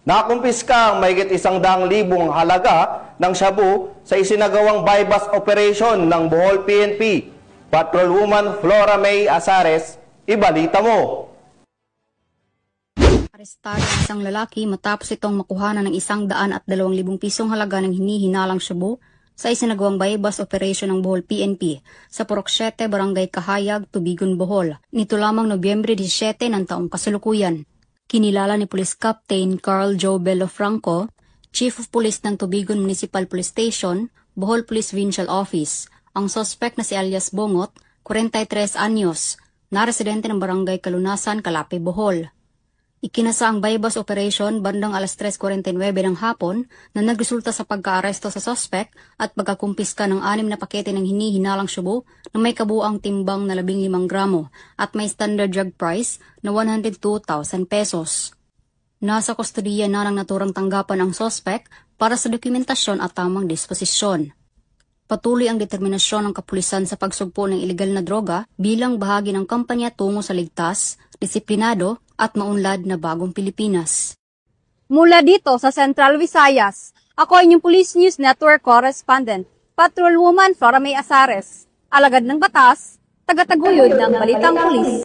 Nakumpiska ang mahigit 100,000 halaga ng shabu sa isinagawang buy-bust operation ng Bohol PNP. Patrolwoman Flora May Azares, ibalita mo. Arestado ang isang lalaki matapos itong makuhanan ng 102,000 pisong halaga ng hinihinalang shabu sa isinagawang buy-bust operation ng Bohol PNP sa Purok 7, Barangay Kahayag, Tubigon, Bohol. Nito lamang Nobyembre 17 ng taong kasalukuyan. Kinilala ni Police Captain Carl Joe Bello Franco, Chief of Police ng Tubigon Municipal Police Station, Bohol Police Provincial Office, ang suspect na si alias Bongot, 43 anyos, na residente ng Barangay Kalunasan, Calape, Bohol. Ikinasa ang buy-bust operation bandang alas 3:49 ng hapon na nagresulta sa pagkaaresto sa suspect at pagkakumpiska ng 6 na pakete ng hinihinalang shabu na may kabuang timbang na 15 gramo at may standard drug price na 102,000 pesos. Nasa kustodiya na ng naturang tanggapan ang suspect para sa dokumentasyon at tamang disposisyon. Patuloy ang determinasyon ng kapulisan sa pagsugpo ng ilegal na droga bilang bahagi ng kampanya tungo sa ligtas, disiplinado at maunlad na bagong Pilipinas. Mula dito sa Central Visayas, ako inyong Police News Network Correspondent, Patrolwoman Flora May Azares, alagad ng batas, tagataguyod ng balitang pulis.